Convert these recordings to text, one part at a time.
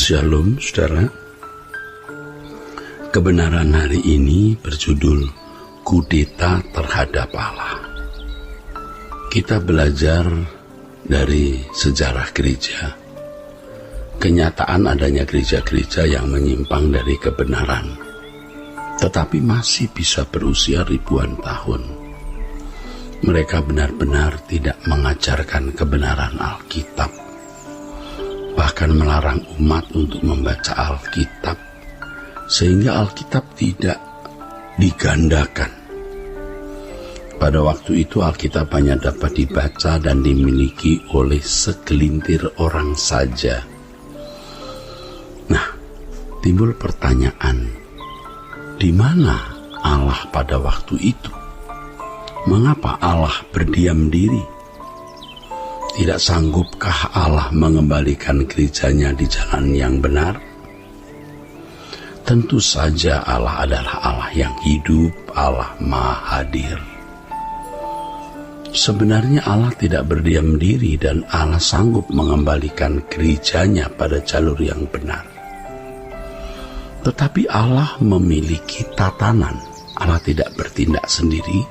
Shalom saudara. Kebenaran hari ini berjudul Kudeta Terhadap Allah. Kita belajar dari sejarah gereja, kenyataan adanya gereja-gereja yang menyimpang dari kebenaran, tetapi masih bisa berusia ribuan tahun. Mereka benar-benar tidak mengajarkan kebenaran Alkitab, bahkan melarang umat untuk membaca Alkitab, sehingga Alkitab tidak digandakan. Pada waktu itu Alkitab hanya dapat dibaca dan dimiliki oleh segelintir orang saja. Nah, timbul pertanyaan, di mana Allah pada waktu itu? Mengapa Allah berdiam diri? Tidak sanggupkah Allah mengembalikan gerejanya di jalan yang benar? Tentu saja Allah adalah Allah yang hidup, Allah Maha Hadir. Sebenarnya Allah tidak berdiam diri dan Allah sanggup mengembalikan gerejanya pada jalur yang benar. Tetapi Allah memiliki tatanan. Allah tidak bertindak sendiri.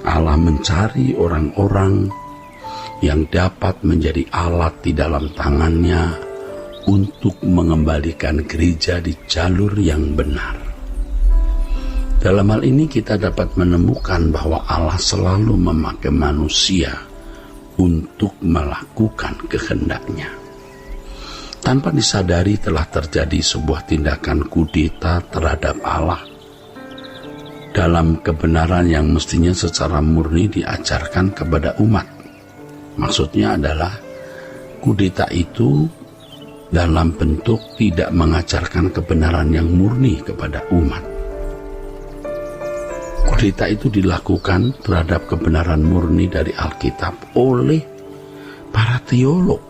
Allah mencari orang-orang yang dapat menjadi alat di dalam tangannya untuk mengembalikan gereja di jalur yang benar. Dalam hal ini kita dapat menemukan bahwa Allah selalu memakai manusia untuk melakukan kehendaknya. Tanpa disadari telah terjadi sebuah tindakan kudeta terhadap Allah dalam kebenaran yang mestinya secara murni diajarkan kepada umat. Maksudnya adalah kudeta itu dalam bentuk tidak mengajarkan kebenaran yang murni kepada umat. Kudeta itu dilakukan terhadap kebenaran murni dari Alkitab oleh para teolog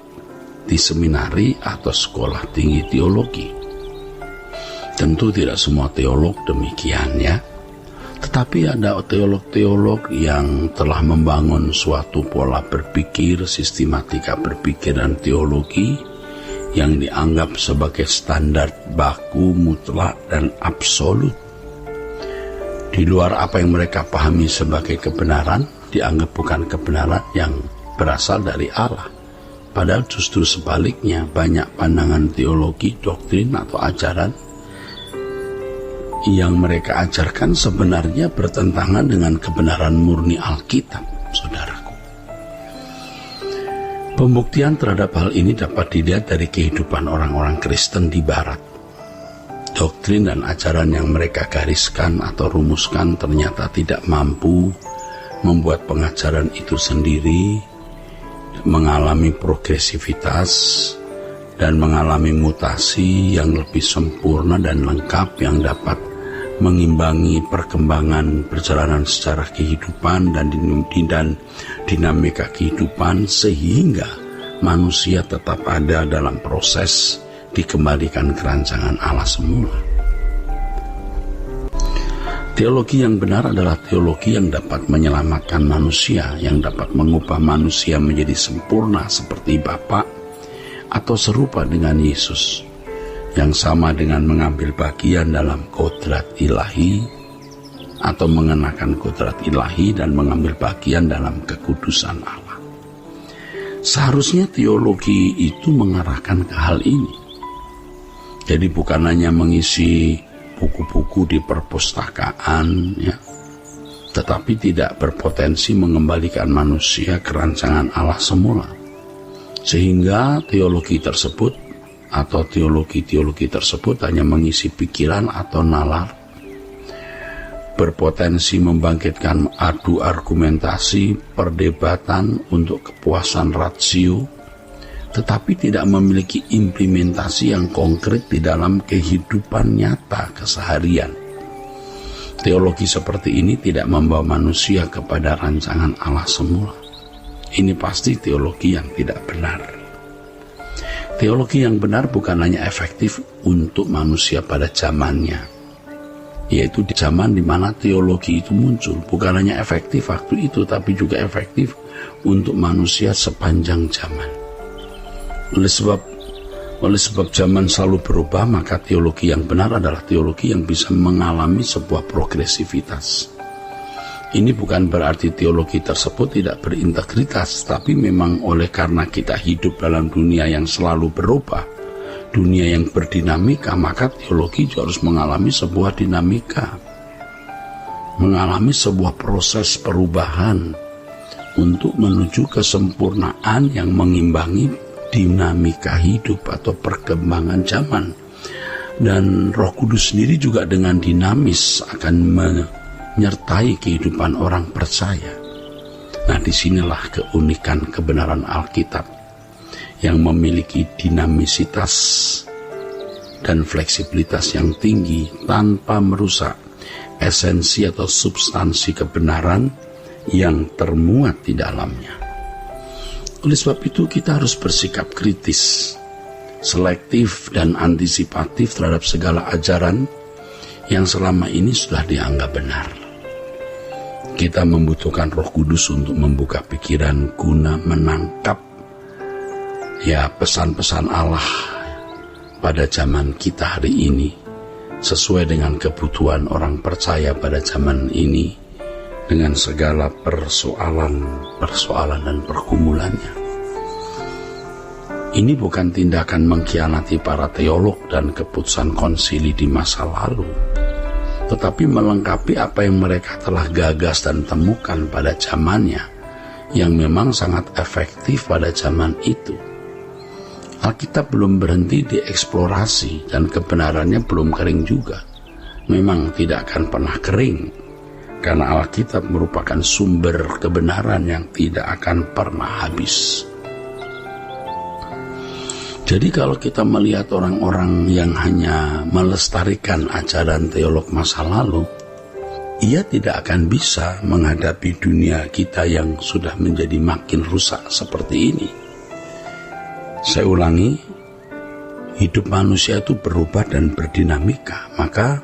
di seminari atau sekolah tinggi teologi. Tentu tidak semua teolog demikian ya. Tetapi ada teolog-teolog yang telah membangun suatu pola berpikir, sistematika berpikir dan teologi yang dianggap sebagai standar baku, mutlak, dan absolut. Di luar apa yang mereka pahami sebagai kebenaran, dianggap bukan kebenaran yang berasal dari Allah. Padahal justru sebaliknya, banyak pandangan teologi, doktrin, atau ajaran yang mereka ajarkan sebenarnya bertentangan dengan kebenaran murni Alkitab, saudaraku. Pembuktian terhadap hal ini dapat dilihat dari kehidupan orang-orang Kristen di Barat. Doktrin dan ajaran yang mereka gariskan atau rumuskan ternyata tidak mampu membuat pengajaran itu sendiri mengalami progresivitas dan mengalami mutasi yang lebih sempurna dan lengkap yang dapat mengimbangi perkembangan perjalanan sejarah kehidupan dan dinamika kehidupan, sehingga manusia tetap ada dalam proses dikembalikan ke rancangan Allah semula. Teologi yang benar adalah teologi yang dapat menyelamatkan manusia, yang dapat mengubah manusia menjadi sempurna seperti Bapa atau serupa dengan Yesus, yang sama dengan mengambil bagian dalam kodrat ilahi atau mengenakan kodrat ilahi dan mengambil bagian dalam kekudusan Allah. Seharusnya teologi itu mengarahkan ke hal ini. Jadi bukan hanya mengisi buku-buku di perpustakaan, ya, tetapi tidak berpotensi mengembalikan manusia ke rancangan Allah semula. Sehingga teologi tersebut atau teologi-teologi tersebut hanya mengisi pikiran atau nalar, berpotensi membangkitkan adu argumentasi, perdebatan untuk kepuasan rasio, tetapi tidak memiliki implementasi yang konkret di dalam kehidupan nyata keseharian. Teologi seperti ini tidak membawa manusia kepada rancangan Allah semula. Ini pasti teologi yang tidak benar. Teologi yang benar bukan hanya efektif untuk manusia pada zamannya, yaitu di zaman di mana teologi itu muncul. Bukan hanya efektif waktu itu, tapi juga efektif untuk manusia sepanjang zaman. Oleh sebab Oleh sebab zaman selalu berubah, maka teologi yang benar adalah teologi yang bisa mengalami sebuah progresivitas. Ini bukan berarti teologi tersebut tidak berintegritas, tapi memang oleh karena kita hidup dalam dunia yang selalu berubah, dunia yang berdinamika, maka teologi juga harus mengalami sebuah dinamika, mengalami sebuah proses perubahan untuk menuju kesempurnaan yang mengimbangi dinamika hidup atau perkembangan zaman. Dan Roh Kudus sendiri juga dengan dinamis akan menyertai kehidupan orang percaya. Nah, disinilah keunikan kebenaran Alkitab yang memiliki dinamisitas dan fleksibilitas yang tinggi tanpa merusak esensi atau substansi kebenaran yang termuat di dalamnya. Oleh sebab itu kita harus bersikap kritis, selektif dan antisipatif terhadap segala ajaran yang selama ini sudah dianggap benar. Kita membutuhkan Roh Kudus untuk membuka pikiran guna menangkap pesan-pesan Allah pada zaman kita hari ini, sesuai dengan kebutuhan orang percaya pada zaman ini, dengan segala persoalan dan pergumulannya. Ini bukan tindakan mengkhianati para teolog dan keputusan konsili di masa lalu, tetapi melengkapi apa yang mereka telah gagas dan temukan pada zamannya, yang memang sangat efektif pada zaman itu. Alkitab belum berhenti dieksplorasi dan kebenarannya belum kering juga. Memang tidak akan pernah kering, karena Alkitab merupakan sumber kebenaran yang tidak akan pernah habis. Jadi kalau kita melihat orang-orang yang hanya melestarikan ajaran teolog masa lalu, ia tidak akan bisa menghadapi dunia kita yang sudah menjadi makin rusak seperti ini. Saya ulangi, hidup manusia itu berubah dan berdinamika, maka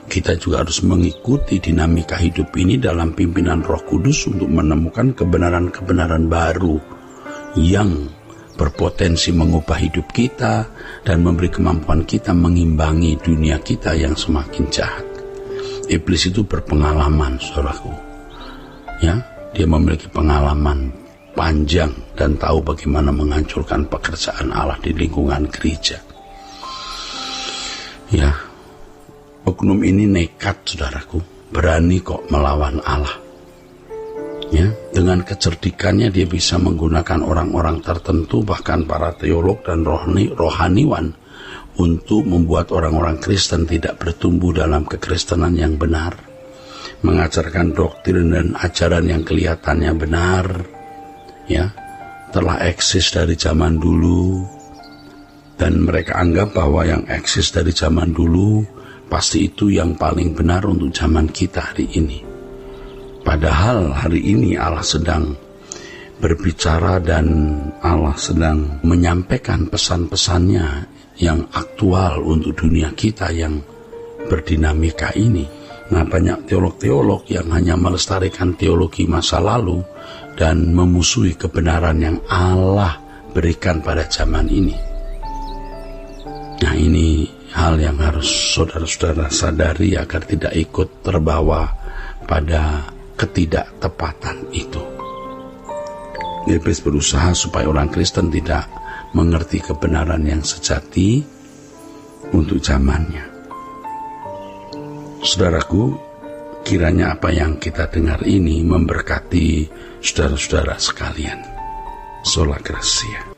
kita juga harus mengikuti dinamika hidup ini dalam pimpinan Roh Kudus untuk menemukan kebenaran-kebenaran baru yang berpotensi mengubah hidup kita dan memberi kemampuan kita mengimbangi dunia kita yang semakin jahat. Iblis itu berpengalaman, saudaraku. Dia memiliki pengalaman panjang dan tahu bagaimana menghancurkan pekerjaan Allah di lingkungan gereja. Oknum ini nekat, saudaraku, berani kok melawan Allah. Dengan kecerdikannya dia bisa menggunakan orang-orang tertentu, bahkan para teolog dan rohaniwan, untuk membuat orang-orang Kristen tidak bertumbuh dalam kekristenan yang benar, mengajarkan doktrin dan ajaran yang kelihatannya benar, telah eksis dari zaman dulu, dan mereka anggap bahwa yang eksis dari zaman dulu pasti itu yang paling benar untuk zaman kita hari ini. Padahal hari ini Allah sedang berbicara dan Allah sedang menyampaikan pesan-pesannya yang aktual untuk dunia kita yang berdinamika ini. Nah, banyak teolog-teolog yang hanya melestarikan teologi masa lalu dan memusuhi kebenaran yang Allah berikan pada zaman ini. Nah, ini hal yang harus saudara-saudara sadari agar tidak ikut terbawa pada ketidaktepatan itu. Iblis berusaha supaya orang Kristen tidak mengerti kebenaran yang sejati untuk zamannya. Saudaraku, kiranya apa yang kita dengar ini memberkati saudara-saudara sekalian. Sola Gracia.